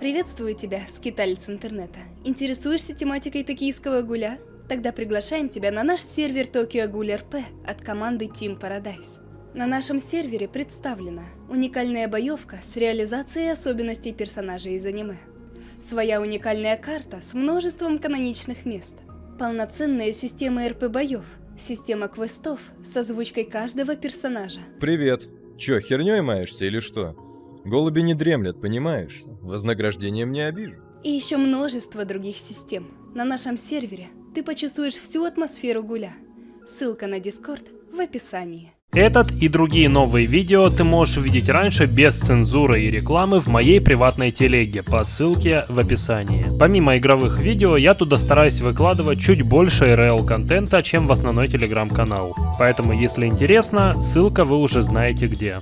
Приветствую тебя, скиталец интернета. Интересуешься тематикой токийского гуля? Тогда приглашаем тебя на наш сервер Tokyo Ghoul RP от команды Team Paradise. На нашем сервере представлена уникальная боевка с реализацией особенностей персонажей из аниме. Своя уникальная карта с множеством каноничных мест. Полноценная система РП-боев, система квестов с озвучкой каждого персонажа. Привет. Чё, хернёй маешься или что? Голуби не дремлят, понимаешь? Вознаграждением не обижу. И еще множество других систем. На нашем сервере ты почувствуешь всю атмосферу гуля. Ссылка на Discord в описании. Этот и другие новые видео ты можешь увидеть раньше без цензуры и рекламы в моей приватной телеге по ссылке в описании. Помимо игровых видео, я туда стараюсь выкладывать чуть больше РЛ контента, чем в основной телеграм-канал. Поэтому, если интересно, ссылка вы уже знаете где.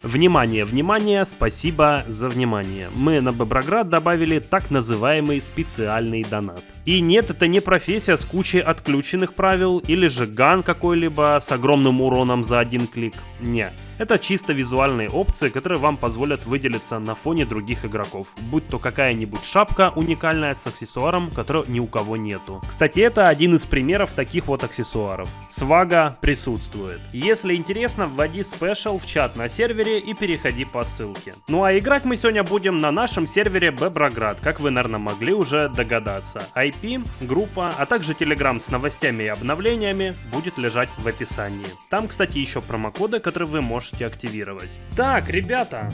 Внимание, внимание, спасибо за внимание. Мы на Беброград добавили так называемый специальный донат. И нет, это не профессия с кучей отключенных правил или же ган какой-либо с огромным уроном за один клик. Не. Это чисто визуальные опции, которые вам позволят выделиться на фоне других игроков. Будь то какая-нибудь шапка уникальная с аксессуаром, которого ни у кого нету. Кстати, это один из примеров таких вот аксессуаров. Свага присутствует. Если интересно, вводи спешл в чат на сервере и переходи по ссылке. Ну а играть мы сегодня будем на нашем сервере Беброград, как вы, наверное, могли уже догадаться. IP, группа, а также телеграм с новостями и обновлениями будет лежать в описании. Там, кстати, еще промокоды, которые вы можете активировать. Так, ребята,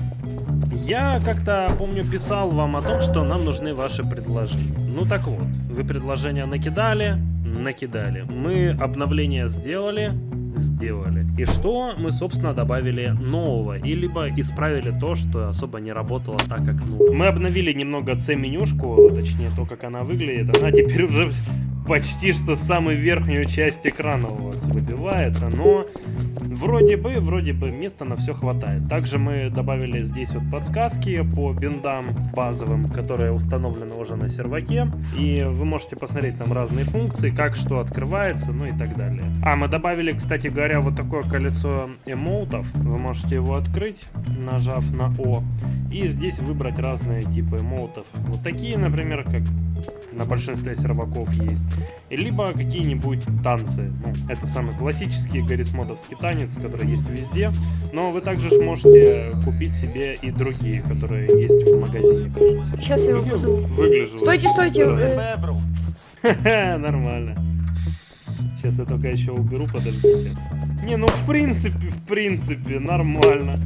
я как-то, помню, писал вам о том, что нам нужны ваши предложения. Ну так вот, вы предложения накидали. Мы обновление сделали. И что мы, собственно, добавили нового, и либо исправили то, что особо не работало так, как нужно. Мы обновили немного C-менюшку, точнее то, как она выглядит. Она теперь уже почти что самую верхнюю часть экрана у вас выбивается, но вроде бы места на все хватает. Также мы добавили здесь вот подсказки по биндам базовым, которые установлены уже на серваке, и вы можете посмотреть там разные функции, как что открывается, ну и так далее. А мы добавили, кстати говоря, вот такое колесо эмоутов. Вы можете его открыть, нажав на О, и здесь выбрать разные типы эмоутов. Вот такие, например, как на большинстве серваков есть. Либо какие-нибудь танцы. Ну, это самый классический гаррисмодовский танец, который есть везде. Но вы также можете купить себе и другие, которые есть в магазине, кажется. Сейчас я его позову. Выгляжу. Стойте. Нормально. Сейчас я только еще уберу, подождите. Не, ну в принципе, нормально.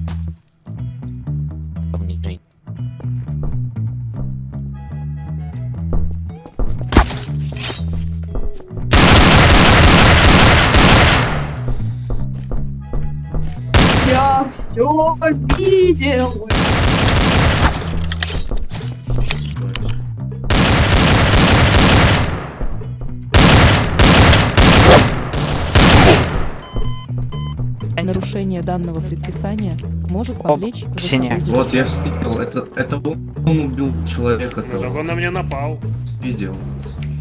Я все видел. Нарушение данного предписания может повлечь за Ксения, собой вот я видел, это он убил человека, Ну, так он на меня напал. видел.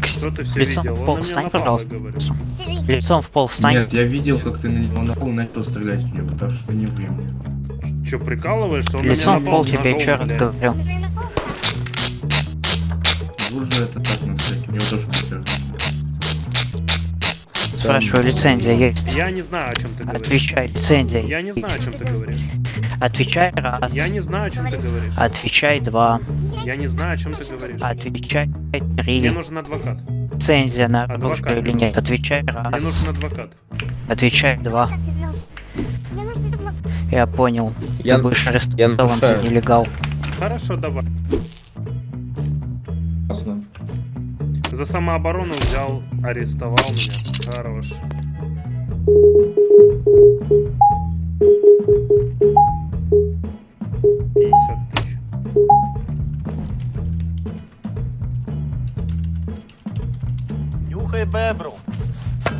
Что ты все Лицом видел? в Он пол на меня встань, напал, я пожалуйста. говорю. Лицом в пол встань. Ну, Нет, я видел, как ты на него напал, начал стрелять в него, так что не ври мне. Че, прикалываешься? Он Лицом на в меня пол напал с тебе ножом, еще раз блядь. говорю. Лучше это так на всякий, мне тоже хотел. Спрашиваю, лицензия есть? Я не знаю, о чем ты говоришь. Отвечай, лицензия Я не знаю, о чем ты говоришь. Отвечай раз. Я не знаю, о чем ты говоришь. Отвечай два. Я не знаю, о чем ты говоришь. Отвечай Мне три. нужен адвокат. Лицензия на Адвокат оружие или мне нет? Отвечай Мне раз. нужен адвокат. Отвечай два. Я понял. Я Ты будешь арестован нарушаю. за нелегал. Хорошо, давай. За самооборону взял, арестовал меня. Хорош. $50 000. Нюхай бебру.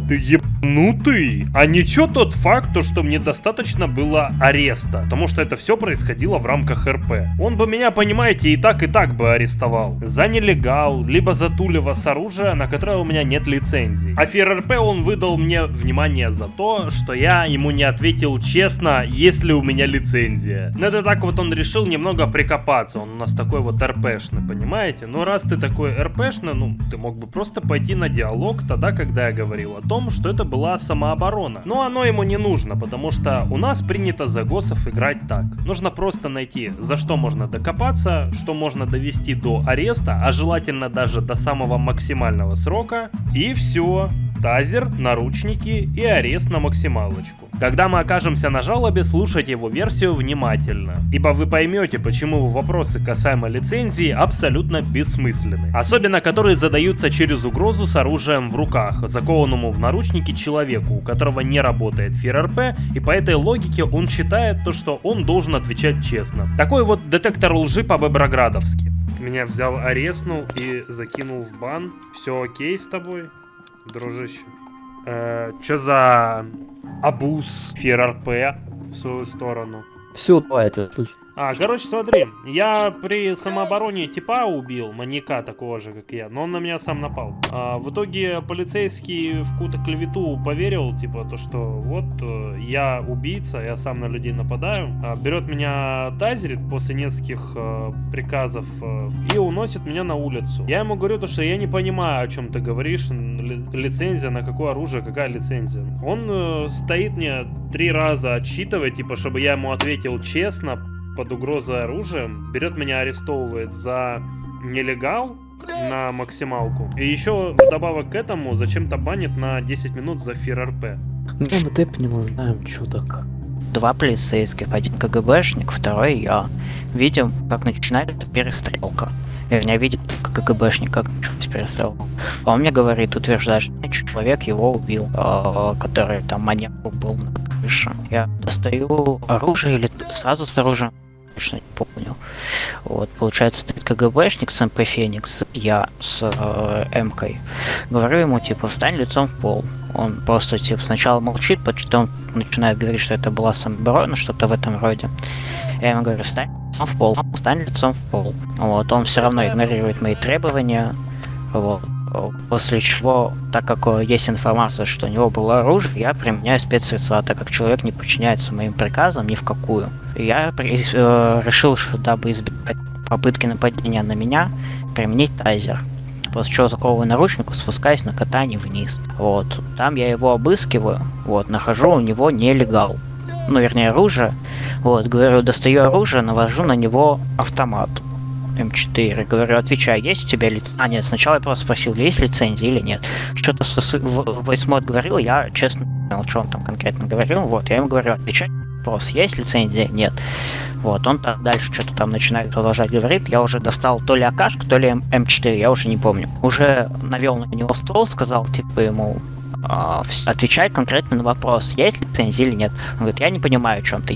Ты ебаный Ну ты! А ничего тот факт, то, что мне достаточно было ареста, потому что это все происходило в рамках РП. Он бы меня, понимаете, и так бы арестовал. За нелегал, либо за тулево с оружия, на которое у меня нет лицензии. А ФРРП он выдал мне внимание за то, что я ему не ответил честно, есть ли у меня лицензия. Но это так вот он решил немного прикопаться, он у нас такой вот РПшный, понимаете? Но раз ты такой РПшный, ну, ты мог бы просто пойти на диалог тогда, когда я говорил о том, что это была самооборона. Но оно ему не нужно, потому что у нас принято за госов играть так. Нужно просто найти, за что можно докопаться, что можно довести до ареста, а желательно даже до самого максимального срока. И все. Тазер, наручники и арест на максималочку. Когда мы окажемся на жалобе, слушайте его версию внимательно, ибо вы поймете, почему вопросы касаемо лицензии абсолютно бессмысленны. Особенно, которые задаются через угрозу с оружием в руках, закованному в наручники человеку, у которого не работает ФРРП, и по этой логике он считает то, что он должен отвечать честно. Такой вот детектор лжи по-беброградовски. Меня взял, арестнул и закинул в бан. Все окей с тобой, дружище? Чё за абуз ФРРП в свою сторону? Все, давай, это слышь. Короче, смотри, я при самообороне типа убил, маньяка такого же, как я, но он на меня сам напал. В итоге полицейский в какую-то клевету поверил, типа, то, что вот я убийца, я сам на людей нападаю, берет меня, тазерит после нескольких приказов и уносит меня на улицу. Я ему говорю то, что я не понимаю, о чем ты говоришь, лицензия, на какое оружие, какая лицензия. Он стоит мне 3 раза отсчитывает, типа, чтобы я ему ответил честно, под угрозой оружием, берет меня, арестовывает за нелегал на максималку. И еще вдобавок к этому зачем-то банит на 10 минут за ФРРП. Ну, мы тэпнем, узнаем, что так. 2 полицейских, 1 КГБшник, 2 я. Видим, как начинается перестрелка. Вернее, видит только КГБшник, как началась перестрелка. А он мне говорит, утверждает, что человек его убил, который там маньяк был на крыше. Я достаю оружие или сразу с оружием, точно не помню. Вот, получается, стоит КГБшник с МП Феникс, я с М-кой. Говорю ему, типа, встань лицом в пол. Он просто, типа, сначала молчит, потом начинает говорить, что это была самооборона, что-то в этом роде. Я ему говорю, встань лицом в пол, встань лицом в пол. Вот, он все равно игнорирует мои требования. Вот. После чего, так как есть информация, что у него было оружие, я применяю спецсредства, так как человек не подчиняется моим приказам ни в какую. Я решил, что дабы избежать попытки нападения на меня, применить тазер. После чего заковываю наручнику, спускаюсь на катание вниз. Вот. Там я его обыскиваю, вот, нахожу у него нелегал. Ну, вернее, оружие. Вот, говорю, достаю оружие, навожу на него автомат. М4. Говорю, отвечай, есть у тебя лицензия? А, нет, сначала я просто спросил, есть лицензия или нет. Что-то Войсмод говорил, я честно не понял, что он там конкретно говорил. Вот, я ему говорю, отвечай на вопрос, есть лицензия? Нет. Вот, он там дальше что-то там начинает продолжать говорить. Я уже достал то ли АКшку, то ли М4, я уже не помню. Уже навел на него ствол, сказал, типа, ему... отвечай конкретно на вопрос, есть лицензия или нет. Он говорит, я не понимаю о чем-то,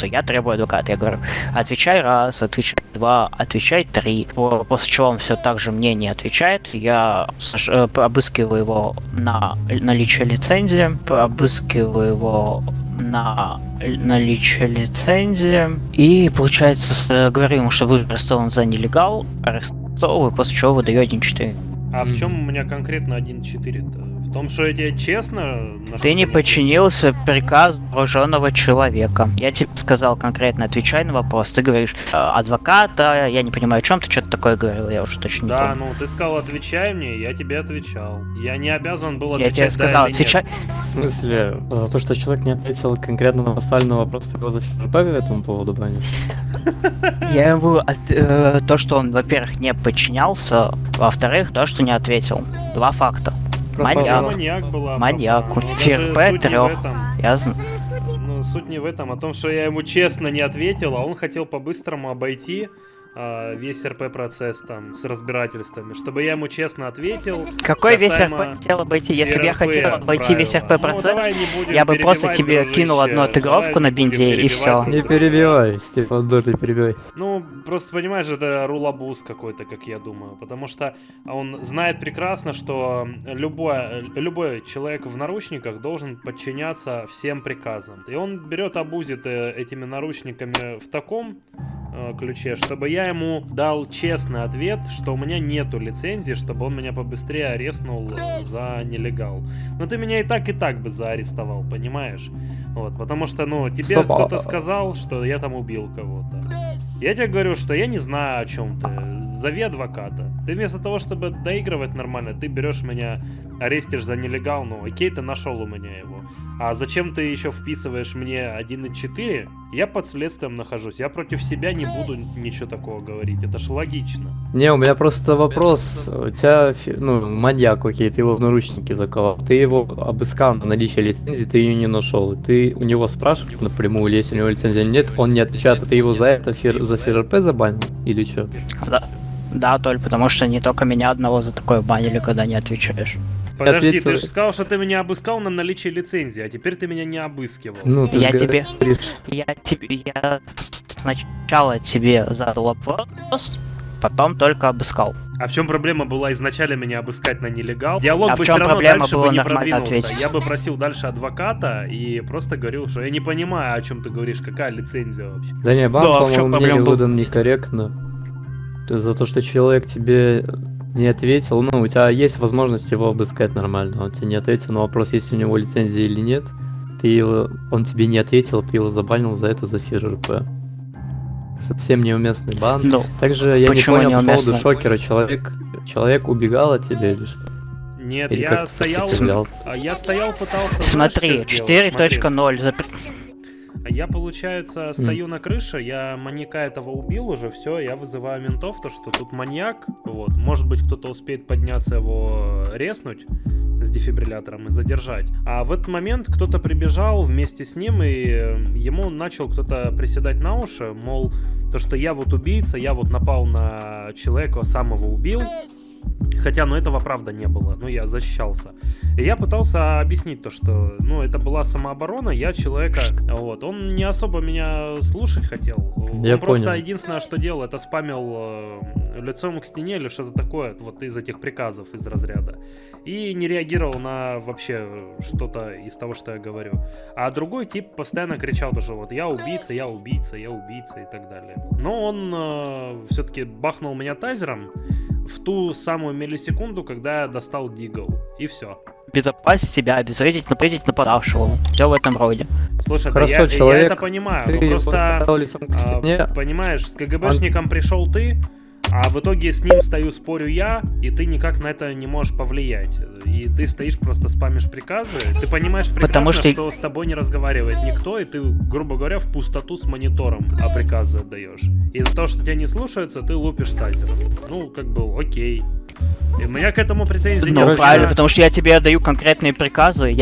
я требую адвоката. Я говорю, отвечай раз, отвечай 2, отвечай 3. После чего он все так же мне не отвечает. Я обыскиваю его на наличие лицензии, и, получается, говорю ему, что вы арестован за нелегал, арестовываю, после чего выдаю 1.4. А в чем у меня конкретно 1.4-то? В том, что я тебе честно... Ты не подчинился приказу вооруженного человека. Я тебе сказал конкретно, отвечай на вопрос. Ты говоришь, адвоката, я не понимаю, о чем ты что-то такое говорил, я уже точно не помню. Да, ну ты сказал, отвечай мне, я тебе отвечал. Я не обязан был отвечать, я тебе сказал, да или отвечай. нет. В смысле, за то, что человек не ответил конкретно на поставленный вопрос, ты его за ФРП по этому поводу банишь? Я ему... то, что он, во-первых, не подчинялся, во-вторых, то, что не ответил. 2 факта. Маньяк была. Маньяк. ФРП 3. Я знаю. Ну, суть не в этом, а том, что я ему честно не ответил, а он хотел по-быстрому обойти весь РП-процесс там с разбирательствами, чтобы я ему честно ответил. Какой весь касаемо РП хотел обойти? Если бы я РП хотел обойти весь правила. РП Ну, процесс, давай не будем я бы просто перебивать, тебе дружище. кинул одну отыгровку Давай на не будем бинде, и перебивать всё. друг Не друга. перебивай, Степан Дур, не перебивай. Ну, просто понимаешь, это рулабуз какой-то, как я думаю. Потому что он знает прекрасно, что любой человек в наручниках должен подчиняться всем приказам. И он берет, обузит этими наручниками в таком ключе, чтобы я ему дал честный ответ, что у меня нету лицензии, чтобы он меня побыстрее арестнул за нелегал. Но ты меня и так бы заарестовал, понимаешь? Вот, потому что, ну, тебе Стоп, кто-то сказал, что я там убил кого-то. Я тебе говорю, что я не знаю, о чем ты. Зови адвоката. Ты вместо того, чтобы доигрывать нормально, ты берешь меня, арестишь за нелегал, ну окей, ты нашел у меня его. А зачем ты еще вписываешь мне 1.4? Я под следствием нахожусь. Я против себя не буду ничего такого говорить. Это ж логично. Не, у меня просто вопрос. У тебя, ну, маньяк, окей, ты его в наручники заковал. Ты его обыскал на наличие лицензии, ты ее не нашел. Ты у него спрашиваешь напрямую, если у него лицензии нет, он не отвечает, а ты его за это за ФРП забанил? Или что? Да, Толь, потому что не только меня одного за такое банили, когда не отвечаешь. Подожди, ответил- ты же сказал, что ты меня обыскал на наличие лицензии, а теперь ты меня не обыскивал. Ну, ты Я же тебе- говоришь, Я сначала тебе задал вопрос, потом только обыскал. А в чем проблема была изначально меня обыскать на нелегал? Диалог А в бы чём все равно проблема дальше было бы не нормально продвинулся. ответить? Я бы просил дальше адвоката и просто говорил, что я не понимаю, о чем ты говоришь, какая лицензия вообще. Да не, бан, Да, в по чём моему мнению, проблема была? выдан некорректно. За то, что человек тебе не ответил, ну, у тебя есть возможность его обыскать нормально, он тебе не ответил на вопрос, есть у него лицензия или нет, он тебе не ответил, ты его забанил за это, за ФРП. Совсем неуместный бан. Ну, Также я не почему понял по поводу неуместно? шокера, человек убегал от тебя или что? Нет, Или я как-то стоял, сопротивлялся? пытался... Смотри, знаешь, что сделать? 4.0 Я, получается, стою на крыше, я маньяка этого убил уже, все, я вызываю ментов, то что тут маньяк, вот, может быть кто-то успеет подняться его резнуть с дефибриллятором и задержать. А в этот момент кто-то прибежал вместе с ним, и ему начал кто-то приседать на уши, мол, то что я вот убийца, я вот напал на человека, сам его убил. Хотя, ну, этого правда не было, ну, я защищался. И я пытался объяснить то, что, ну, это была самооборона, я человека, вот, он не особо меня слушать хотел. Я Он просто понял. единственное, что делал, это спамил лицом к стене или что-то такое, вот из этих приказов, из разряда. И не реагировал на вообще что-то из того, что я говорю. А другой тип постоянно кричал, то, что вот я убийца, я убийца, я убийца и так далее. Но он все-таки бахнул меня тайзером в ту самую миллисекунду, когда я достал дигл. И все. Безопасить себя, обезвредить, нападить нападавшего. Все в этом роде. Слушай, Хорошо, да я человек, это понимаю. Ты но его просто, поставил лицом к стене, понимаешь, с КГБшником пришел ты, а в итоге с ним стою, спорю я, и ты никак на это не можешь повлиять. И ты стоишь, просто спамишь приказы. Ты понимаешь прекрасно, Потому что- что с тобой не разговаривает никто, и ты, грубо говоря, в пустоту с монитором приказы отдаешь. Из-за того, что тебя не слушаются, ты лупишь тайзером. Ну, как бы, окей. И у меня к этому претензий Ну, нет. правильно, потому что я тебе даю конкретные приказы,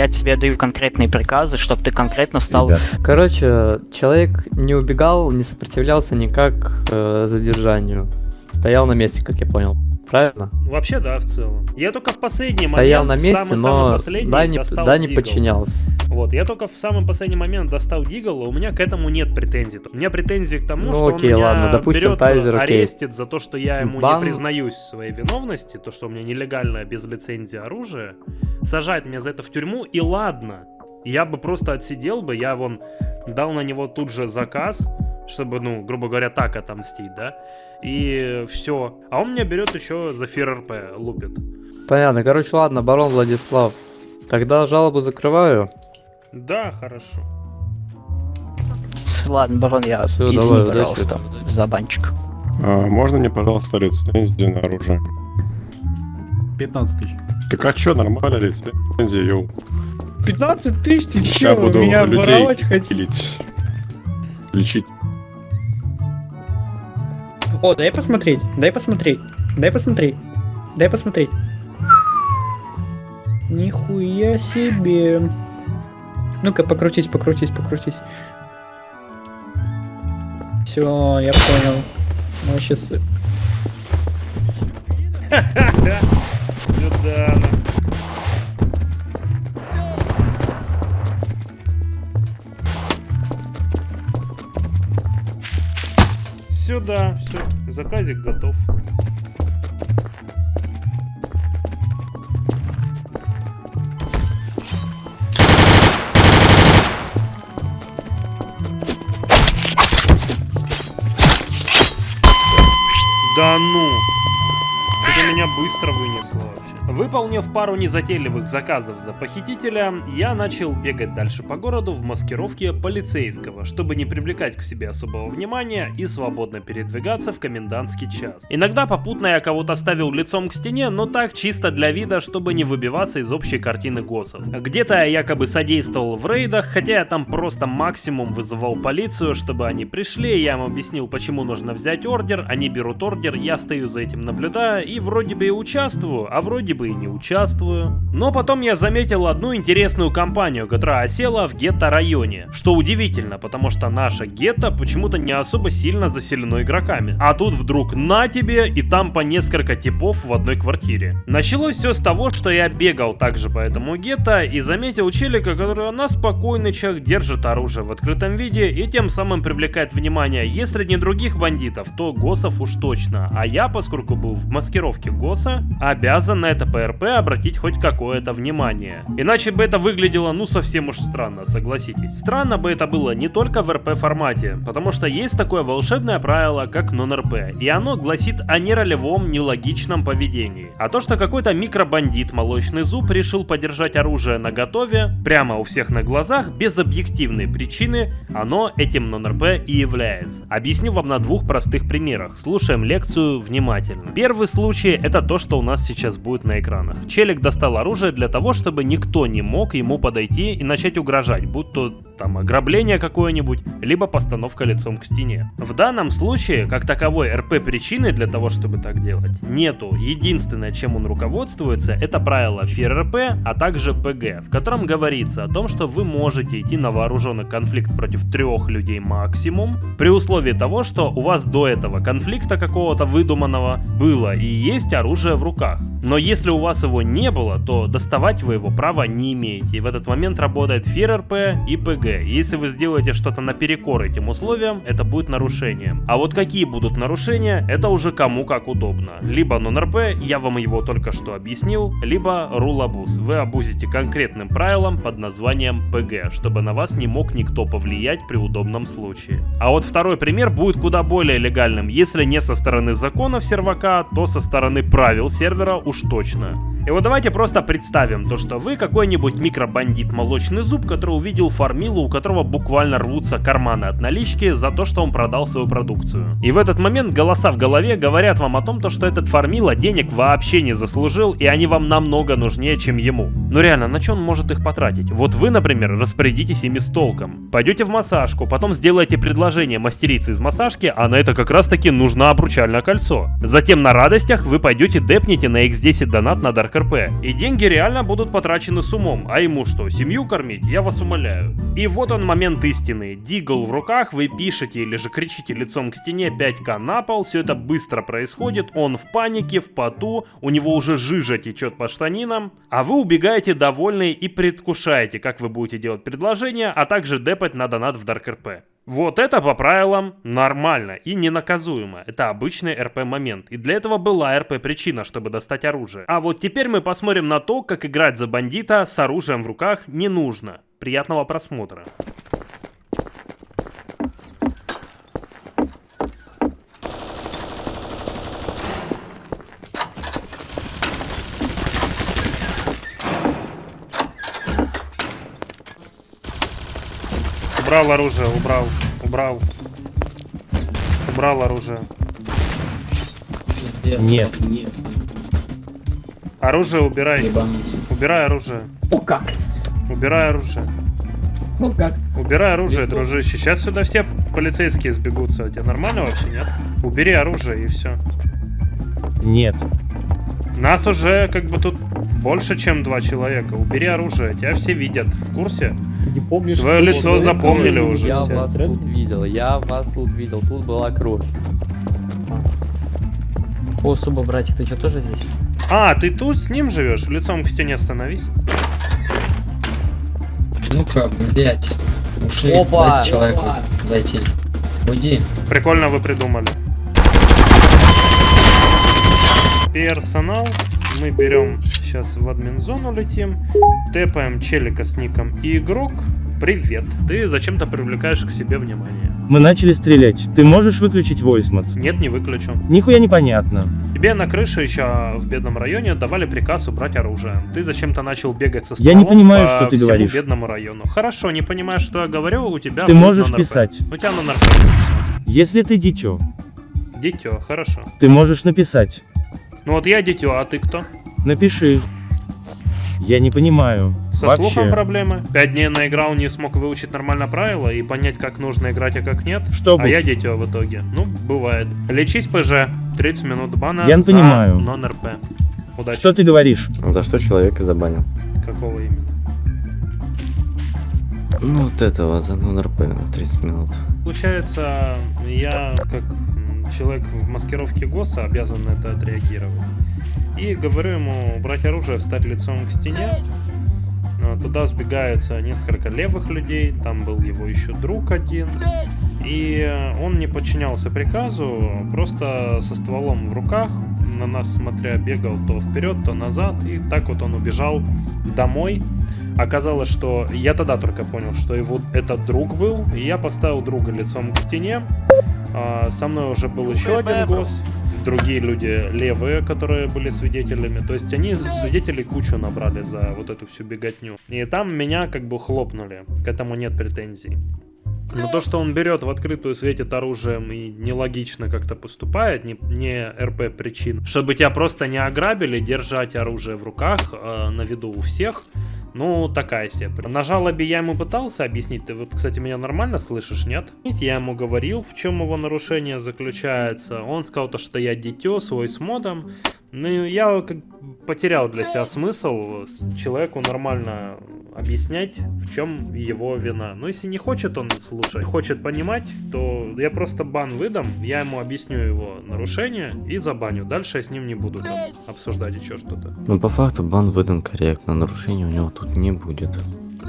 чтобы ты конкретно встал. короче, человек не убегал, не сопротивлялся никак задержанию. Стоял на месте, как я понял. Правильно? Вообще, да, в целом. Я только в последний Стоял момент, на месте, самый-самый но последний, не достал не дигл. подчинялся. Вот, я только в самый последний момент достал дигл, и у меня к этому нет претензий. У меня претензии к тому, Ну, что окей, он меня ладно, допустим, берет, тайзер, окей. арестит за то, что я ему Бан. не признаюсь в своей виновности, то, что у меня нелегальное без лицензии оружие, сажает меня за это в тюрьму, и ладно. Я бы просто отсидел бы, я вон дал на него тут же заказ, чтобы, ну, грубо говоря, так отомстить, да, и все. А он меня берет еще за ФРП, лупит. Понятно. Короче, ладно, барон Владислав. Тогда жалобу закрываю. Да, хорошо. Ладно, барон, я Всё, извини, давай, удачи. пожалуйста, за банчик. Можно мне, пожалуйста, лицензию на оружие? 15 тысяч. Так а чё, нормально лицензия, йоу. 15 тысяч, ты Ща чё, буду меня людей воровать хотите? лечить. О, дай посмотреть, дай посмотреть, дай посмотреть, дай посмотреть. Нихуя себе. Ну-ка, покрутись, покрутись, покрутись. Все, я понял. Вообще сыр. Сюда. Сюда, все, заказик готов. Да ну! Что-то меня быстро вынесло вообще. Выполнив пару незатейливых заказов за похитителя, я начал бегать дальше по городу в маскировке полицейского, чтобы не привлекать к себе особого внимания и свободно передвигаться в комендантский час. Иногда попутно я кого-то ставил лицом к стене, но так чисто для вида, чтобы не выбиваться из общей картины госсов. Где-то я якобы содействовал в рейдах, хотя я там просто максимум вызывал полицию, чтобы они пришли, я им объяснил, почему нужно взять ордер, они берут ордер, я стою за этим наблюдаю и вроде бы и участвую, а вроде бы и не участвую. Но потом я заметил одну интересную компанию, которая осела в гетто-районе. Что удивительно, потому что наша гетто почему-то не особо сильно заселено игроками. А тут вдруг на тебе, и там по несколько типов в одной квартире. Началось все с того, что я бегал также по этому гетто и заметил челика, который на спокойнычах держит оружие в открытом виде и тем самым привлекает внимание, если не других бандитов, то госсов уж точно. А я, поскольку был в маскировке госса, обязан на это ПРП обратить хоть какое-то внимание. Иначе бы это выглядело ну совсем уж странно, согласитесь. Странно бы это было не только в РП формате, потому что есть такое волшебное правило, как нон-РП, и оно гласит о неролевом, нелогичном поведении. А то, что какой-то микробандит Молочный Зуб решил подержать оружие наготове, прямо у всех на глазах, без объективной причины, оно этим нон-РП и является. Объясню вам на двух простых примерах. Слушаем лекцию внимательно. Первый случай — это то, что у нас сейчас будет на экранах. Челик достал оружие для того, чтобы никто не мог ему подойти и начать угрожать, будь то там ограбление какое-нибудь, либо постановка лицом к стене. В данном случае, как таковой РП причины для того, чтобы так делать, нету. Единственное, чем он руководствуется, это правило ФРРП, а также ПГ, в котором говорится о том, что вы можете идти на вооруженный конфликт против 3 людей максимум, при условии того, что у вас до этого конфликта какого-то выдуманного было и есть оружие в руках. Но если у вас его не было, то доставать вы его права не имеете. И в этот момент работает ФРРП и ПГ. Если вы сделаете что-то наперекор этим условиям, это будет нарушением. А вот какие будут нарушения, это уже кому как удобно. Либо нон-РП, я вам его только что объяснил, либо рул-абуз. Вы абузите конкретным правилом под названием ПГ, чтобы на вас не мог никто повлиять при удобном случае. А вот второй пример будет куда более легальным. Если не со стороны законов сервака, то со стороны правил сервера уж точно. И вот давайте просто представим то, что вы какой-нибудь микробандит Молочный Зуб, который увидел фармилу, у которого буквально рвутся карманы от налички за то, что он продал свою продукцию. И в этот момент голоса в голове говорят вам о том, что этот фармила денег вообще не заслужил, и они вам намного нужнее, чем ему. Ну реально, на что он может их потратить? Вот вы, например, распорядитесь ими с толком. Пойдете в массажку, потом сделаете предложение мастерице из массажки, а на это как раз таки нужно обручальное кольцо. Затем на радостях вы пойдете депнете на X10 донат на Dark РП. И деньги реально будут потрачены с умом. А ему что, семью кормить? Я вас умоляю. И вот он момент истины. Дигл в руках, вы пишете или же кричите лицом к стене 5К на пол. Все это быстро происходит. Он в панике, в поту. У него уже жижа течет по штанинам. А вы убегаете довольные и предвкушаете, как вы будете делать предложение, а также депать на донат в Dark РП. Вот это по правилам нормально и ненаказуемо. Это обычный РП момент. И для этого была РП причина, чтобы достать оружие. А вот теперь мы посмотрим на то, как играть за бандита с оружием в руках не нужно. Приятного просмотра. Убрал оружие, убрал оружие. Нет. Оружие убирай. Убирай оружие. О как? Убирай оружие. О как? Убирай оружие, дружище. Сейчас сюда все полицейские сбегутся. Тебе нормально вообще, нет? Убери оружие и все. Нет. Нас уже как бы тут больше, чем 2 человека. Убери оружие, тебя все видят. В курсе? Ты не помнишь? Твое лицо запомнили уже Я все. вас тут видел, тут была кровь. О, Суба, братик, ты что, тоже здесь? А, ты тут с ним живешь? Лицом к стене становись. Ну-ка, блять. Ушли. Опа! Дайте человеку зайти. Уйди. Прикольно вы придумали. Персонал. Мы берем, сейчас в админ-зону летим, тэпаем челика с ником и игрок. Привет. Ты зачем-то привлекаешь к себе внимание. Мы начали стрелять. Ты можешь выключить войсмод? Нет, не выключу. Нихуя непонятно. Тебе на крыше еще в бедном районе давали приказ убрать оружие. Ты зачем-то начал бегать со Я стволом не понимаю, по что ты всему говоришь. бедному району. Хорошо, не понимаешь, что я говорю, у тебя Ты будет можешь нон-РП. писать. У тебя нон-РП будет всё. Если ты дитё, Дитё, хорошо. ты можешь написать. Ну вот я дитё, а ты кто? Напиши. Я не понимаю. Со Вообще. слухом проблемы. 5 дней наиграл, не смог выучить нормально правила и понять, как нужно играть, а как нет. Что А будет? я дитё в итоге. Ну, бывает. Лечись ПЖ. 30 минут бана Я не за понимаю. нон-РП. Удачи. Что ты говоришь? За что человека забанил? Какого именно? Ну вот этого, за нон-РП на 30 минут. Получается, я как человек в маскировке ГОСа обязан на это отреагировать. И говорю ему брать оружие, встать лицом к стене. Туда сбегаются несколько левых людей, там был его еще друг один. И он не подчинялся приказу, просто со стволом в руках, на нас смотря, бегал то вперед, то назад. И так вот он убежал домой. Оказалось, что я тогда только понял, что его этот друг был. И я поставил друга лицом к стене. Со мной уже был еще один ГОС. Другие люди левые, которые были свидетелями. То есть они свидетелей кучу набрали за вот эту всю беготню. И там меня как бы хлопнули. К этому нет претензий. Но то, что он берет в открытую, светит оружием и нелогично как-то поступает, не РП причин, чтобы тебя просто не ограбили, держать оружие в руках на виду у всех, ну, такая себе. На жалобе я ему пытался объяснить, ты вот, кстати, меня нормально слышишь, нет? Я ему говорил, в чем его нарушение заключается, он сказал, то, что я дитё, свой с модом, ну, я как потерял для себя смысл человеку нормально объяснять, в чем его вина. Но если не хочет он слушать, хочет понимать, то я просто бан выдам, я ему объясню его нарушение и забаню. Дальше я с ним не буду там обсуждать еще что-то. Ну по факту бан выдан корректно, нарушений у него тут не будет.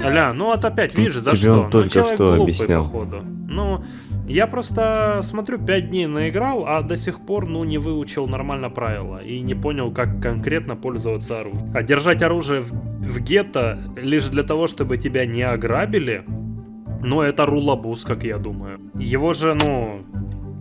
Аля, ну вот опять, видишь, за Тебе что? он только человек что глупый, объяснял. походу. Ну, я просто смотрю, 5 дней наиграл, а до сих пор, ну, не выучил нормально правила и не понял, как конкретно пользоваться оружием. А держать оружие в гетто лишь для того, чтобы тебя не ограбили, ну, это рулабуз, как я думаю. Его же, ну,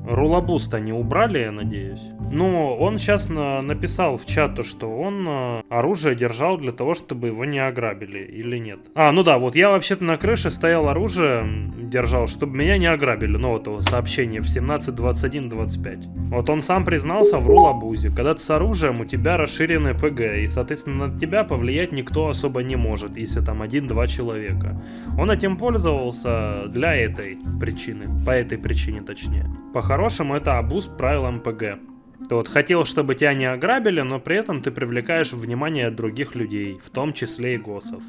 рулабуз-то не убрали, я надеюсь. Ну, он сейчас написал в чат, что он оружие держал для того, чтобы его не ограбили, или нет? А, ну да, вот я вообще-то на крыше стоял, оружие держал, чтобы меня не ограбили. Ну, вот его сообщение в 17:21:25. Вот он сам признался в рулабузе. Когда ты с оружием, у тебя расширенный ПГ, и, соответственно, на тебя повлиять никто особо не может, если там 1-2 человека. Он этим пользовался для этой причины, по этой причине точнее. По-хорошему, это абуз правил МПГ. Ты вот хотел, чтобы тебя не ограбили, но при этом ты привлекаешь внимание других людей, в том числе и ГОСов.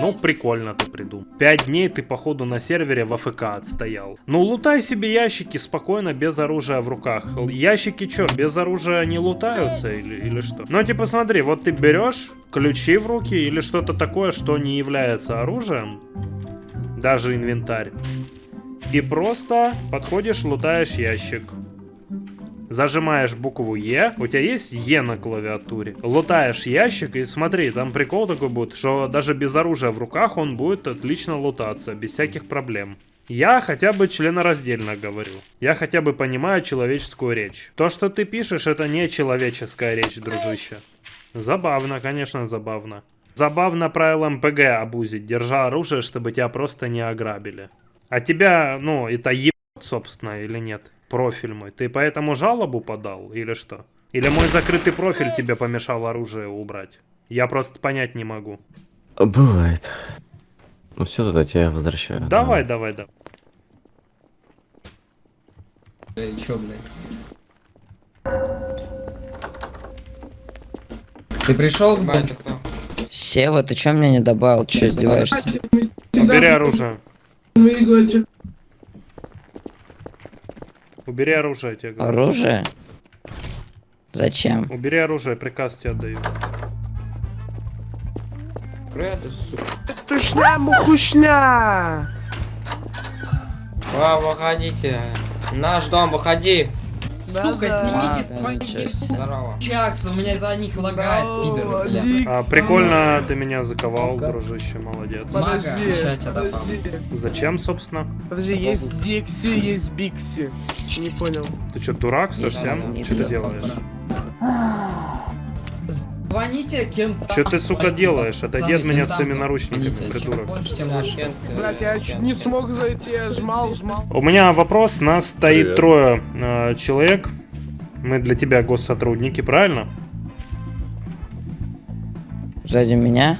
Ну, прикольно ты придумал. 5 дней ты, походу, на сервере в АФК отстоял. Ну, лутай себе ящики спокойно, без оружия в руках. Ящики что, без оружия не лутаются или что? Ну, типа, смотри, вот ты берешь ключи в руки или что-то такое, что не является оружием, даже инвентарь, и просто подходишь, лутаешь ящик. Зажимаешь букву Е, у тебя есть Е на клавиатуре. Лутаешь ящик и смотри, там прикол такой будет, что даже без оружия в руках он будет отлично лутаться, без всяких проблем. Я хотя бы членораздельно говорю. Я хотя бы понимаю человеческую речь. То, что ты пишешь, это не человеческая речь, дружище. Забавно, конечно, забавно. Забавно правило МПГ абузить, держа оружие, чтобы тебя просто не ограбили. А тебя, ну, это ебать, собственно, или нет? Профиль мой. Ты поэтому жалобу подал или что? Или мой закрытый профиль тебе помешал оружие убрать? Я просто понять не могу. Бывает. Ну все, тогда тебя возвращаю. Давай. Чё, блядь? Ты пришел, блядь? Сева, ты чё меня не добавил? Чё издеваешься? Убери оружие. Убери оружие, я тебе говорю. Оружие? Зачем? Убери оружие, приказ тебе отдаю. Тушня, мухушня! Выходите. Наш дом, выходи. Сука, снимите свои... Здорово. Чакс, у меня за них лагает, пидор, бля. Прикольно ты меня заковал, дружище, молодец. Подожди. Зачем, собственно? Подожди, есть Дикси, есть Бикси. Не понял. Ты что, дурак совсем? Что ты делаешь? Звоните кем-то. Что ты, сука, делаешь? Отойди от меня с своими наручниками, придурок. Блять, я чуть не смог зайти, я жмал. У меня вопрос. Нас стоит трое человек. Мы для тебя госсотрудники, правильно? Сзади меня?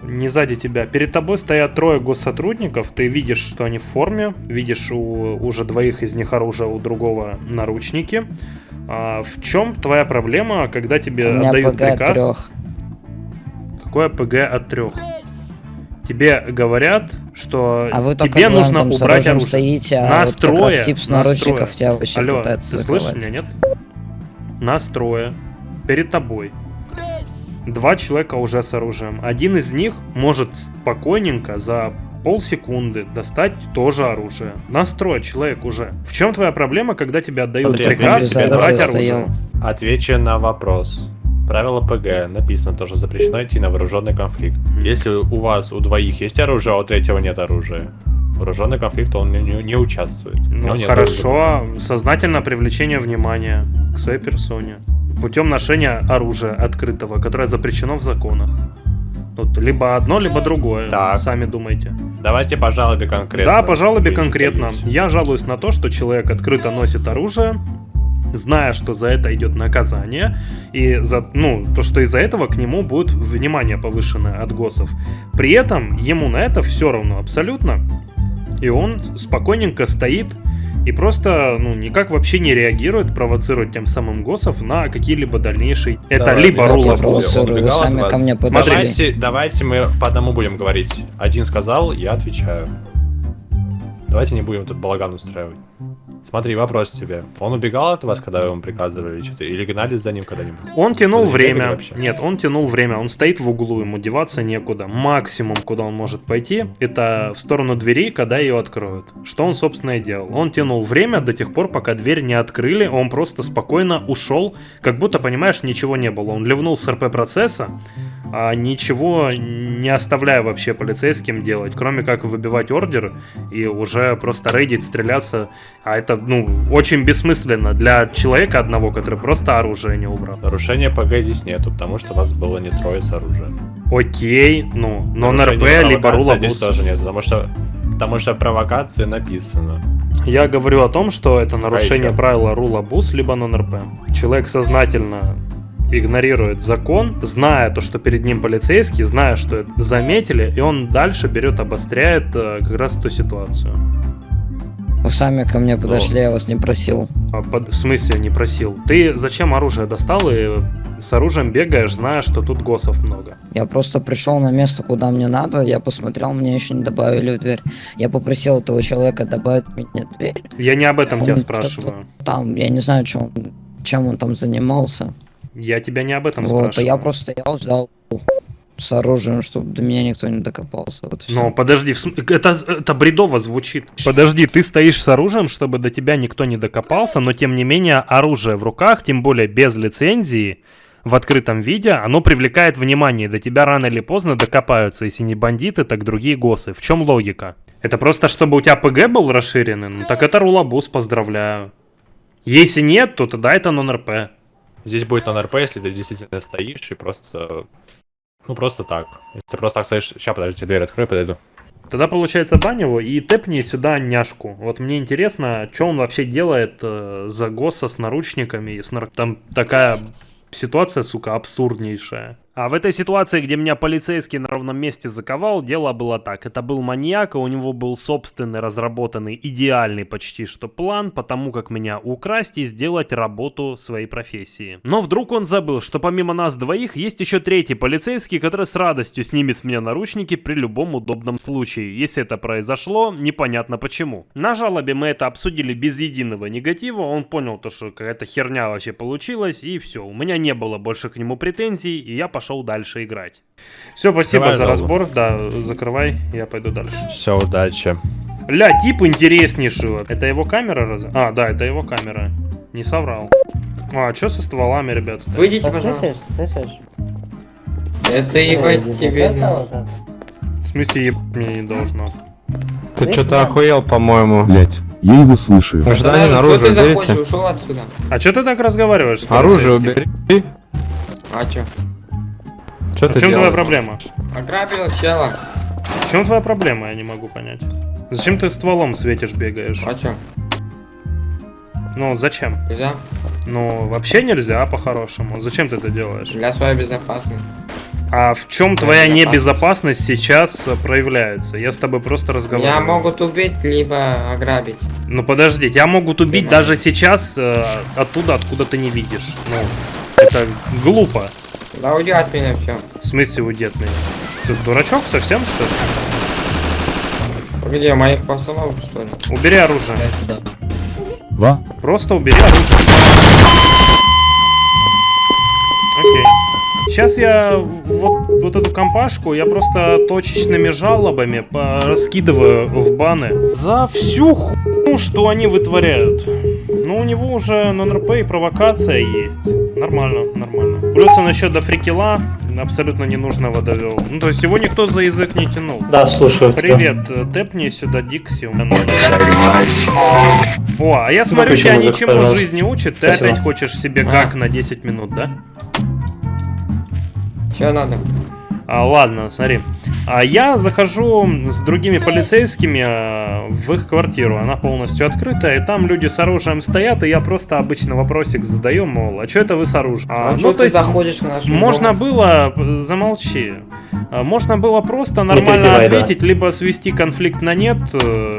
Не сзади тебя. Перед тобой стоят трое госсотрудников. Ты видишь, что они в форме. Видишь уже двоих из них оружие, у другого наручники. В чем твоя проблема, когда тебе отдают приказ? Какое ПГ от 3? Тебе говорят, что тебе нужно убрать оружие. Стоите, Настроя. Тип с наручников тебя вообще Алло, пытается ты слышишь меня, нет? Настроя. Перед тобой. 2 человека уже с оружием. Один из них может спокойненько за полсекунды достать тоже оружие. Настрой, человек уже. В чем твоя проблема, когда тебе отдают приказ брать оружие? Отвечу на вопрос. Правило ПГ написано тоже, запрещено идти на вооруженный конфликт. Если у вас у двоих есть оружие, а у третьего нет оружия, вооруженный конфликт он не участвует. Ну хорошо, сознательное привлечение внимания к своей персоне путем ношения оружия открытого, которое запрещено в законах. Тут либо одно, либо другое. Так. Сами думайте. Давайте по жалобе конкретно. Да, по жалобе конкретно. Я жалуюсь на то, что человек открыто носит оружие, зная, что за это идет наказание, и то, что из-за этого к нему будет внимание повышенное от ГОСов. При этом ему на это все равно абсолютно. И он спокойненько стоит и просто, никак вообще не реагирует, провоцирует тем самым ГОСов на какие-либо дальнейшие... Это либо рулабус. Сами ко мне подошли. Давайте мы по одному будем говорить. Один сказал, я отвечаю. Давайте не будем тут балаган устраивать. Смотри, вопрос тебе. Он убегал от вас, когда вам приказывали, или гнались за ним когда-нибудь? Он тянул время. Нет, он тянул время. Он стоит в углу, ему деваться некуда. Максимум, куда он может пойти, это в сторону двери, когда ее откроют. Что он, собственно, и делал. Он тянул время до тех пор, пока дверь не открыли. Он просто спокойно ушел, как будто, понимаешь, ничего не было. Он ливнул с РП-процесса, ничего не оставляя вообще полицейским делать, кроме как выбивать ордер и уже просто рейдить, стреляться. А это, очень бессмысленно для человека одного, который просто оружие не убрал. Нарушения ПГ здесь нету, потому что вас было не трое с оружием. Окей, нон-РП, либо рулабус. тоже нет, потому что провокации написано. Я говорю о том, что это нарушение правила рулабус, либо нон-РП. Человек сознательно игнорирует закон, зная то, что перед ним полицейский, зная, что это заметили, и он дальше берет, обостряет как раз эту ситуацию. Вы сами ко мне подошли, я вас не просил. В смысле не просил? Ты зачем оружие достал и с оружием бегаешь, зная, что тут ГОСов много? Я просто пришел на место, куда мне надо, я посмотрел, мне еще не добавили в дверь. Я попросил этого человека добавить мне дверь. Я не об этом тебя спрашиваю. Там, я не знаю, чем он там занимался. Я тебя не об этом спрашиваю. Я просто стоял, ждал с оружием, чтобы до меня никто не докопался. Но подожди, это бредово звучит. Подожди, ты стоишь с оружием, чтобы до тебя никто не докопался, но тем не менее оружие в руках, тем более без лицензии, в открытом виде, оно привлекает внимание, до тебя рано или поздно докопаются, если не бандиты, так другие ГОСы. В чем логика? Это просто чтобы у тебя ПГ был расширенный? Так это рулабус, поздравляю. Если нет, то тогда это нон-РП. Здесь будет нон-РП, если ты действительно стоишь и просто... просто так. Если ты просто так стоишь... Сейчас, подожди, дверь открою, подойду. Тогда, получается, бань его и тэпни сюда няшку. Вот мне интересно, что он вообще делает за ГОСа с наручниками. Там такая ситуация, сука, абсурднейшая. А в этой ситуации, где меня полицейский на ровном месте заковал, дело было так. Это был маньяк, и у него был собственный, разработанный, идеальный почти что план по тому, как меня украсть и сделать работу своей профессии. Но вдруг он забыл, что помимо нас двоих есть еще третий полицейский, который с радостью снимет с меня наручники при любом удобном случае. Если это произошло, непонятно почему. На жалобе мы это обсудили без единого негатива, он понял то, что какая-то херня вообще получилась, и все. У меня не было больше к нему претензий, и я пошел дальше играть. Все, спасибо Давай, за Залу. разбор. Да, закрывай, я пойду дальше. Все, удачи. Ля, тип интереснейший. Это его камера разве? А, да, это его камера. Не соврал. А, что со стволами, ребят, стоят? Выйдите, пожалуйста. Слышишь? Это ебать тебе. В смысле, ебать мне не должно. Ты что-то охуел, по-моему. Блять, я его слышу. Гражданин, Что оружие ты захочешь? уберите. Ушел отсюда. А что ты так разговариваешь? с Оружие полицейским? убери. А чё? Что В ты чем твоя делаешь? проблема? Ограбил чела. В чем твоя проблема, я не могу понять. Зачем ты стволом светишь, бегаешь? А чё? Ну, зачем? Нельзя? Ну, вообще нельзя, по-хорошему. Зачем ты это делаешь? Для своей безопасности. А в чем твоя небезопасность сейчас проявляется? Я с тобой просто разговариваю. Меня могут убить, либо ограбить. Ну подожди, тебя могут убить Понимаю. даже сейчас оттуда, откуда ты не видишь. Ну, это глупо. Да уйди от меня все. В смысле уйди от меня? Ты дурачок совсем, что ли? Погоди, моих пацанов, что ли? Убери оружие. Ва? Просто убери оружие. Окей. Сейчас я вот эту компашку я просто точечными жалобами раскидываю в баны за всю хуйню, что они вытворяют. Ну, у него уже нон-РП и провокация есть. Нормально, нормально. Плюс он еще до фрикила абсолютно ненужного довел. Ну, то есть его никто за язык не тянул. Да, слушаю. Привет, тэпни сюда Дикси. У меня О, а я смотрю, Выключи тебя музыку, ничему пожалуйста. жизни учит. Ты Спасибо. опять хочешь себе как на 10 минут, да? Че надо? Ладно, смотри. Я захожу с другими полицейскими в их квартиру. Она полностью открыта, и там люди с оружием стоят, и я просто обычно вопросик задаю, мол, а что это вы с оружием? А что ты заходишь на наш Можно дом? было, замолчи, можно было просто нормально перебивай, да. ответить, либо свести конфликт на нет,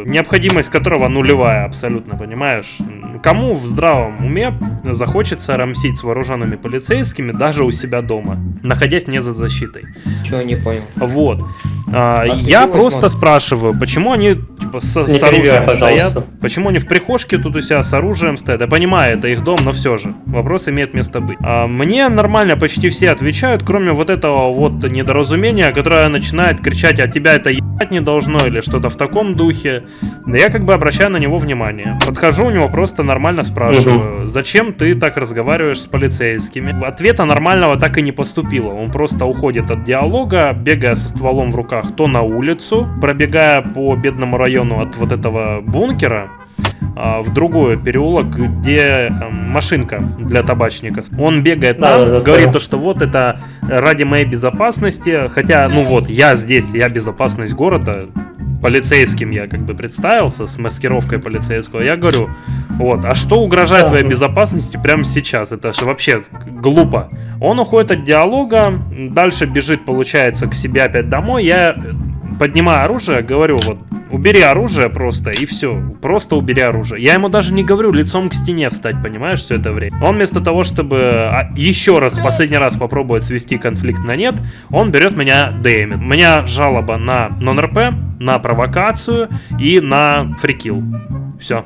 необходимость которого нулевая абсолютно, понимаешь? Кому в здравом уме захочется рамсить с вооруженными полицейскими даже у себя дома, находясь не за защитой? Чего не понял? Вот. ты Я чего просто смотришь? спрашиваю, почему они типа, с перебивай, оружием пожалуйста. стоят? Почему они в прихожке тут у себя с оружием стоят? Я понимаю, это их дом, но все же. Вопрос имеет место быть. Мне нормально почти все отвечают, кроме вот этого вот недоразумения, которое начинает кричать, а тебя это ебать не должно или что-то в таком духе. Да я как бы обращаю на него внимание. Подхожу у него, просто нормально спрашиваю, зачем ты так разговариваешь с полицейскими? Ответа нормального так и не поступило. Он просто уходит от диалога, бегая со стволом в руках то на улицу, пробегая по бедному району от вот этого бункера, в другой переулок, где машинка для табачника. Он бегает Да, там, да, говорит понял. то, что вот это ради моей безопасности, хотя, ну вот, я здесь, я безопасность города, полицейским я как бы представился, с маскировкой полицейского, я говорю, вот, а что угрожает твоей безопасности прямо сейчас? Это же вообще глупо. Он уходит от диалога, дальше бежит, получается, к себе опять домой, я поднимаю оружие, говорю, вот, убери оружие просто, и все. Просто убери оружие. Я ему даже не говорю лицом к стене встать, понимаешь, все это время. Он вместо того, чтобы еще раз, последний раз попробовать свести конфликт на нет, он берет меня ДМит. У меня жалоба на нон-РП, на провокацию и на фрикил. Все.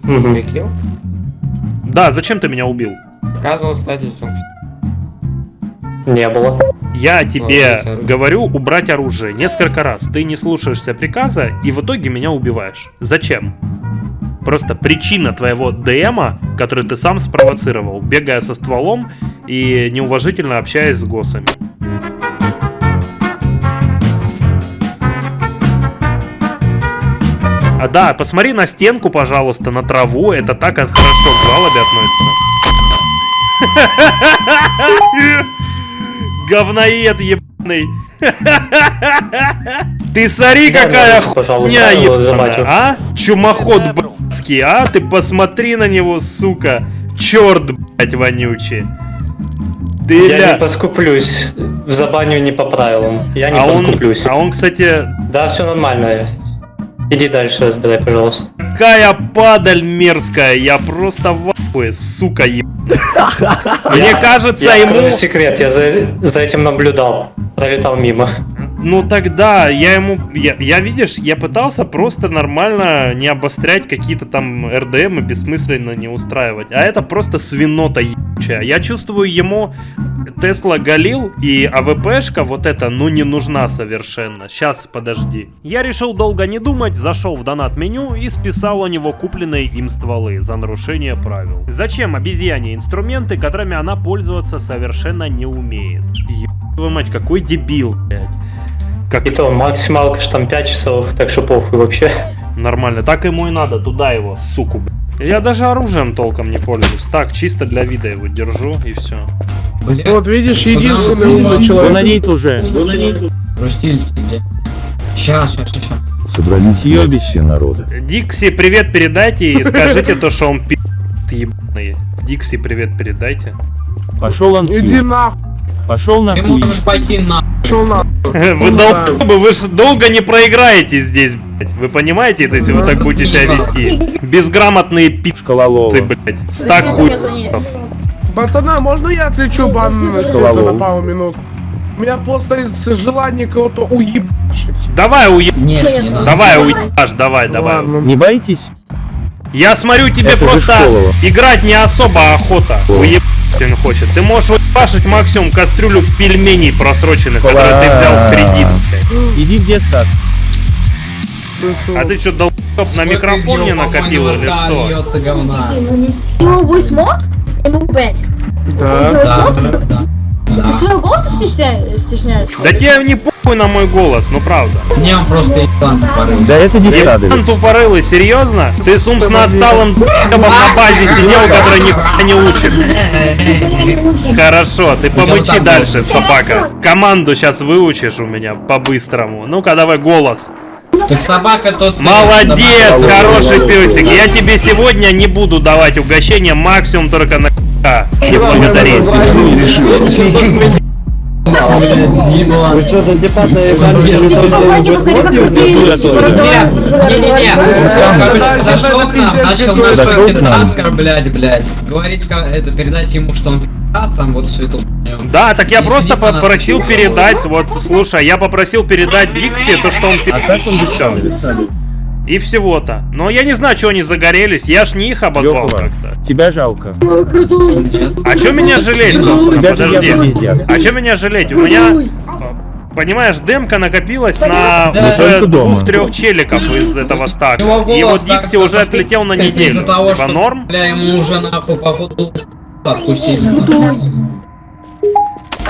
Прикинь? Да, зачем ты меня убил? Показывал, кстати, все. Не было. Я тебе Ладно, говорю убрать оружие несколько раз. Ты не слушаешься приказа и в итоге меня убиваешь. Зачем? Просто причина твоего ДМа, который ты сам спровоцировал, бегая со стволом и неуважительно общаясь с госсами. Да, посмотри на стенку, пожалуйста, на траву. Это так хорошо к жалобе относится. Говноед ебаный. Ты смотри, какая хуйня ебаная, а? Чумоход блядский, а? Ты посмотри на него, сука. Черт, блядь, вонючий. Ты, Я ля. не поскуплюсь. Забаню не по правилам. Я не поскуплюсь. А он, кстати, Да, все нормально. Иди дальше, разбирай, пожалуйста. какая падаль мерзкая. Я просто в ахуе, сука, Мне кажется, Я ему... открою секрет, я за этим наблюдал. Пролетал мимо. Ну тогда я ему... Я, видишь, я пытался просто нормально не обострять какие-то там РДМ и бессмысленно не устраивать. А это просто свинота ебучая. Я чувствую, ему Тесла галил, и АВПшка вот эта, ну, не нужна совершенно. Сейчас, подожди. Я решил долго не думать, зашел в донат-меню и списал у него купленные им стволы за нарушение правил. Зачем обезьяне инструменты, которыми она пользоваться совершенно не умеет? Твою мать, какой дебил, блядь. Как... И то максималка ж там 5 часов, так что похуй вообще. Нормально, так ему и надо, туда его, суку, блядь. Я даже оружием толком не пользуюсь. Так, чисто для вида его держу и все. Вот видишь, единственный умный человек. Гононит уже. Рустильский, где? Сейчас. Собрались все народы. Дикси, привет передайте и скажите то, что он ебаный. Дикси, привет передайте. Пошел он. Иди нахуй. Пошел на. Ты можешь пойти на. Пошел на. Вы долбоебы, вы ж долго не проиграете здесь, блядь. Вы понимаете это, если вы так будете себя вести? Безграмотные пи***цы, блядь. Стак хуйцов. Пацана, можно я отвлечу бан на пару минут? У меня просто из желания кого-то уебашить. Давай уебашь. Давай уебашь, давай. Не боитесь? Я смотрю, тебе просто играть не особо охота. Уебашить он хочет. Ты можешь уебашить максимум кастрюлю пельменей просроченных, которые ты взял в кредит. Иди в детсад. А ты что, долбоеб на микрофон не накопил или что? Ему 8 мод? Ему 5. Да. Ты своего голоса стесняешь? Да тебе не похуй на мой голос, ну правда. Не, он просто еблан тупорылый. Да это детсады. Еблан тупорылый, серьезно? Ты с умственно отсталым д***бом на базе сидел, который нихуя не учит. Хорошо, ты помычи дальше, собака. Команду сейчас выучишь у меня по-быстрому. Ну-ка, давай голос. Так собака тот... Молодец, хороший песик. Я тебе сегодня не буду давать угощения, максимум только на не благодарить. Вы что, до депата Не-не-не, короче, подошел к нам, начал наш пидорас оскорблять, блядь. Говорить, это, передать ему, что он пидорас, там вот всю эту хуйню. Да, так я просто попросил передать, вот, слушай, я попросил передать Дикси то, что он пидорас. А так он все. И всего-то. Но я не знаю, что они загорелись, я ж не их обозвал как-то. Тебя жалко. А чё меня жалеть, собственно, Тебя же подожди. явно пиздят. А чё меня жалеть? У меня, понимаешь, демка накопилась на Да. уже Только дома. 2-3 челиков из этого стака. Его И голос вот Дикси так уже отлетел на это неделю. из-за того, Типа что, норм? бля, ему уже нахуй походу откусили.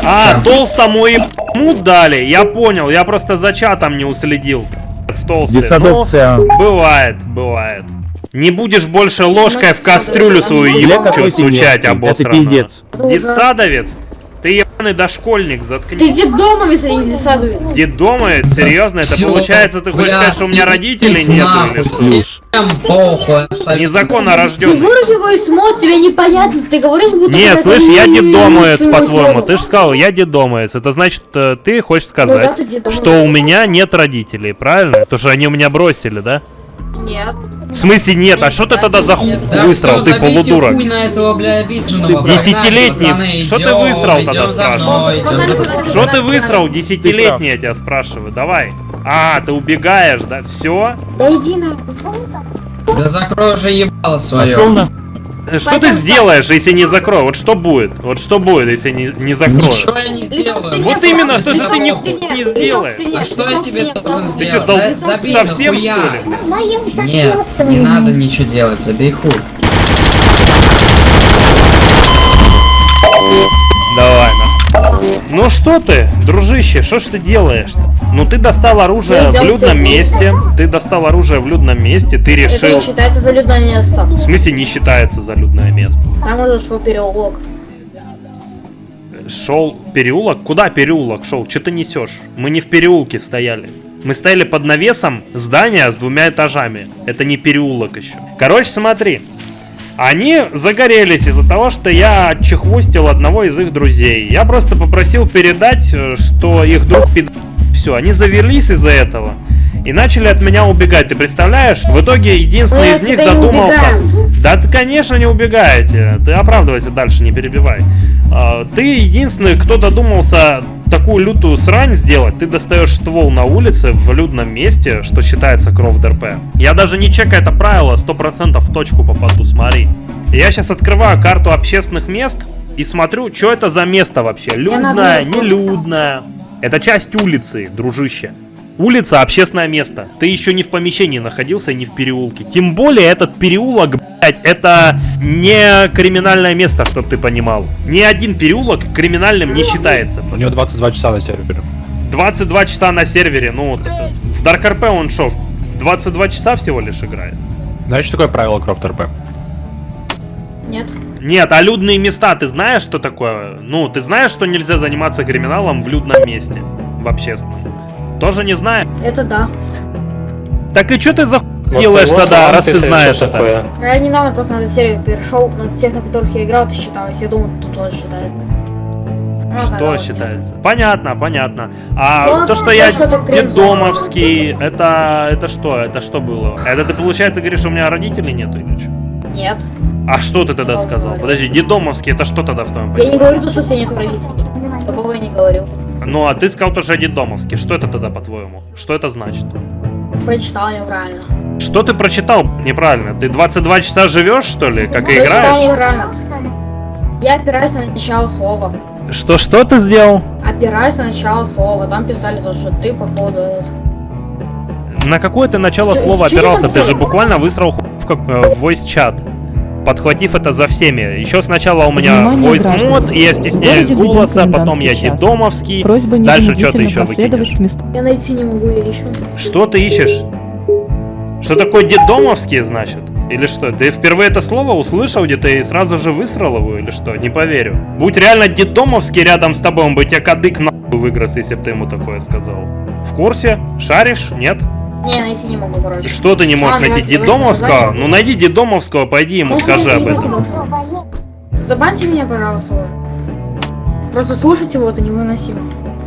А, толстому и мут дали, я понял, я просто за чатом не уследил. С толстой. Детсадовцы. Ну, бывает. Не будешь больше ложкой в кастрюлю свою ебучую стучать, Это обосранную. пиздец. Детсадовец? Ты ебаный дошкольник, Ты заткнись. детдомовец, а не детсадовец. Детдомовец? Серьезно? Это Всё, получается, ты хочешь бля, сказать, что у меня родителей съебитесь нету нахуй, или что? всем похуй, абсолютно. Незаконно Ты рожденный. выруби его из мод, тебе непонятно. Ты говоришь, будто... Не, какая-то слышь, я детдомовец, своего по-твоему. слова. Ты же сказал, я детдомовец. Это значит, ты хочешь Ну да, сказать, ты детдомовец. что у меня нет родителей, правильно? Потому что они у меня бросили, да? Нет. В смысле нет? А что ты тогда за хуй Да высрал, всё, ты забейте полудурок? хуй на этого, бля, обиженного. Десятилетний. Пацаны, Что ты идём, высрал идём тогда, за спрашиваю? мной, идём за мной. Что ты высрал, десятилетний, я тебя спрашиваю, давай. А, ты убегаешь, да? Все? Да иди нахуй. Да закрой уже ебало свое. Пошел на. Что ты сделаешь, если не закрою? Вот что будет? Вот что будет, если не закрою? Ничего я не сделаю. Вот именно, что же ты нихуя не сделаешь? А что я тебе должен Ты сделать? что, Да забей совсем нахуя. что ли? Нет, не надо ничего делать, забей хуй. Давай, на. Ну что ты, дружище, что ж ты делаешь-то? Ну ты достал оружие в людном месте. Ты достал оружие в людном месте, ты Это решил... не считается за людное место. В смысле не считается за людное место? Там уже шел переулок. Шел переулок? Куда переулок шел? Что ты несешь? Мы не в переулке стояли. Мы стояли под навесом здания с 2 этажами. Это не переулок еще. Короче, смотри. Они загорелись из-за того, что я отчехвостил одного из их друзей. Я просто попросил передать, что их друг Все, они завелись из-за этого и начали от меня убегать. Ты представляешь? В итоге единственный из них додумался... Да, ты, конечно, не убегаете. Ты оправдывайся дальше, не перебивай. Ты единственный, кто додумался такую лютую срань сделать. Ты достаешь ствол на улице в людном месте, что считается кровь ДРП. Я даже не чекаю это правило, 100% в точку попаду, смотри. Я сейчас открываю карту общественных мест и смотрю, что это за место вообще. Людное, нелюдное. Это часть улицы, дружище. Улица — общественное место. Ты еще не в помещении находился, не в переулке. Тем более этот переулок, блять, это не криминальное место, чтоб ты понимал. Ни один переулок криминальным не считается. У него 22 часа на сервере. 22 часа на сервере, ну, в Dark RP он шо, 22 часа всего лишь играет? Знаешь, что такое правило Крофт РП? Нет. Нет, а людные места, ты знаешь, что такое? Ну, ты знаешь, что нельзя заниматься криминалом в людном месте, в общественном? Тоже не знаешь? Это да. Так и что ты за делаешь тогда, раз ты знаешь это? Я недавно просто на этот сервер перешел, на тех, на которых я играл, это считалось. Я думал, тут тоже считается. Что считается? Понятно, понятно. А Ну, то, что ну, я что-то крем детдомовский, это что? Это что было? Это ты, получается, говоришь, у меня родителей нету или что? Нет. А что ты тогда сказал? говорю. Подожди, детдомовский, это что тогда в твоем Я понимании? не говорю, что у тебя нет родителей. Такого я не говорил. Ну, а ты сказал тоже детдомовский. Что это тогда, по-твоему? Что это значит? Прочитал я правильно. Что ты прочитал неправильно? Ты 22 часа живешь, что ли, как и Прочитал играешь? неправильно. Я опираюсь на начало слова. Что ты сделал? Опираюсь на начало слова. Там писали то, что ты, походу... На какое ты начало Чё- слова чё я опирался? там Ты же делал? буквально высрал в voice-чат, подхватив это за всеми. Еще сначала у меня Внимание, voice-мод, граждане. и я стесняюсь В городе введен голоса, потом я комендантский час. детдомовский. Просьба Дальше что ты незамедлительно еще проследовать выкинешь? к месту. Я найти не могу, я ищу. Что ты ищешь? Что такое детдомовский, значит? Или что? Ты впервые это слово услышал где-то и сразу же высрал его, или что? Не поверю. Будь реально детдомовский рядом с тобой, он бы тебя кадык нахуй выгрыз, если бы ты ему такое сказал. В курсе? Шаришь? Нет? Не, найти не могу, короче. Что ты не можешь найти? давайте, Детдомовского? давайте. Ну найди детдомовского, пойди ему скажи об этом. Забаньте меня, пожалуйста. Просто слушать его это невыносимо.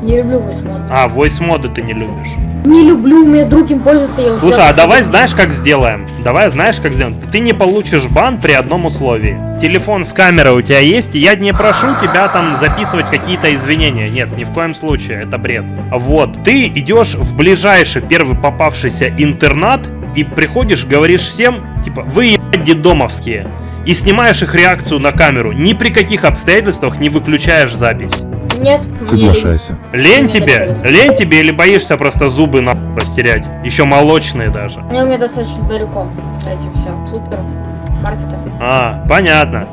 Не люблю voice-мод. А, voice-моды ты не любишь. Не люблю, у меня друг им пользуется, я Слушай, устал. а давай знаешь, как сделаем? Давай знаешь, как сделаем? Ты не получишь бан при одном условии. Телефон с камерой у тебя есть, и я не прошу тебя там записывать какие-то извинения. Нет, ни в коем случае, это бред. Вот, ты идешь в ближайший первый попавшийся интернат и приходишь, говоришь всем, типа, вы ебать детдомовские. И снимаешь их реакцию на камеру. Ни при каких обстоятельствах не выключаешь запись. Нет, Соглашайся. Лень тебе? Лень тебе или боишься просто зубы на растерять? Еще молочные даже. Мне у меня достаточно далеко. Этим все. Супер. Маркеты. А, понятно.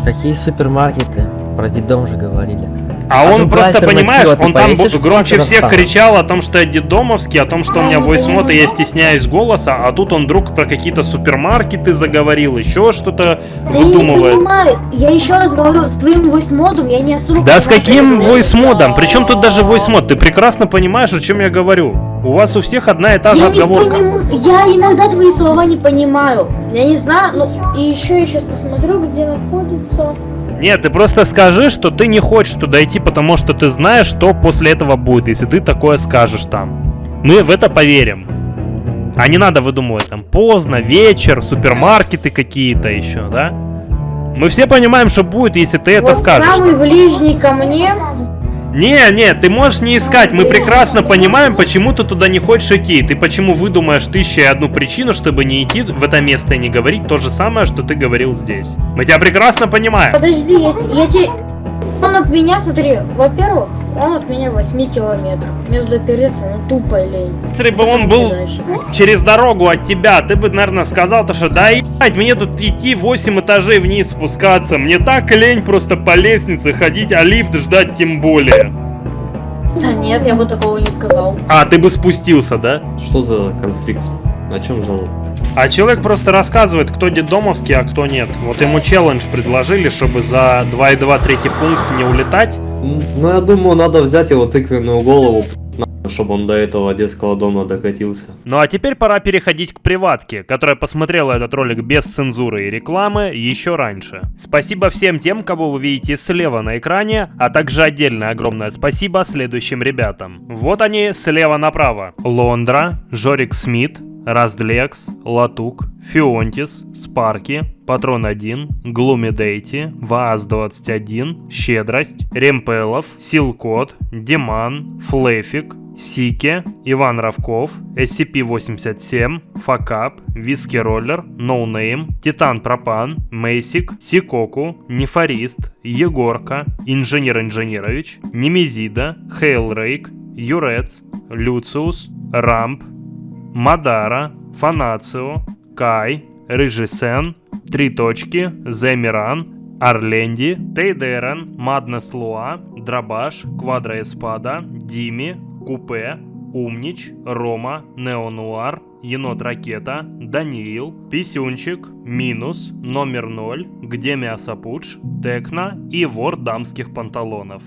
Какие супермаркеты? Про детдом же говорили. А он ну, просто, альтернатива, понимаешь, ты он там повесишь громче флаг всех на кричал о том, что я детдомовский, о том, что у меня voice-мод, и я стесняюсь голоса, а тут он вдруг про какие-то супермаркеты заговорил, еще что-то Да я не выдумывает. понимаю. Я еще раз говорю, с твоим voice-модом я не особо Да понимаю, с каким что ты voice-модом? Причем тут даже voice-мод? Ты прекрасно понимаешь, о чем я говорю. У вас у всех одна и та же Я не отговорка. понимаю. Я иногда твои слова не понимаю. Я не знаю, ну и еще я сейчас посмотрю, где находится. Нет, ты просто скажи, что ты не хочешь туда идти, потому что ты знаешь, что после этого будет, если ты такое скажешь там. Мы в это поверим. А не надо выдумывать там поздно, вечер, супермаркеты какие-то еще, да? Мы все понимаем, что будет, если ты это Вот скажешь. самый ближний ко мне. Не, ты можешь не искать, мы прекрасно понимаем, почему ты туда не хочешь идти. Ты почему выдумаешь 1001 причину, чтобы не идти в это место и не говорить то же самое, что ты говорил здесь. Мы тебя прекрасно понимаем. Подожди, я тебе... Он от меня, смотри, во-первых, он от меня в 8 километрах. Мне туда переться, ну тупо лень. Если бы он был через дорогу от тебя, ты бы, наверное, сказал то, что да ебать, мне тут идти 8 этажей вниз спускаться. Мне так лень просто по лестнице ходить, а лифт ждать тем более. Да нет, я бы такого не сказал. А, ты бы спустился, да? Что за конфликт? О чем же он? А человек просто рассказывает, кто детдомовский, а кто нет. Вот ему челлендж предложили, чтобы за 2,2 третий пункт не улетать. Ну, я думаю, надо взять его тыквенную голову, чтобы он до этого детского дома докатился. Ну а теперь пора переходить к приватке, которая посмотрела этот ролик без цензуры и рекламы еще раньше. Спасибо всем тем, кого вы видите слева на экране, а также отдельное огромное спасибо следующим ребятам. Вот они слева направо. Лондра, Жорик Смит, Раздлекс, Латук, Фионтис, Спарки, Патрон 1, Глуми Дейти, ВАЗ-21, Щедрость, Ремпелов, Силкот, Диман, Флефик, Сике, Иван Равков, SCP-87, Факап, Виски Роллер, Ноунейм, Титан Пропан, Мейсик, Сикоку, Нефарист, Егорка, Инженер Инженерович, Немезида, Хейлрейк, Юрец, Люциус, Рамп, Мадара, Фанацио, Кай, Рыжисен, Три точки, Земиран, Арленди, Тейдерен, Маднес Луа, Дробаш, Квадра Эспада, Дими, Купе, Умнич, Рома, Неонуар, Енот Ракета, Даниил, Писюнчик, Минус, Номер 0, Где Мясо Пудж, Текна и Вор дамских панталонов.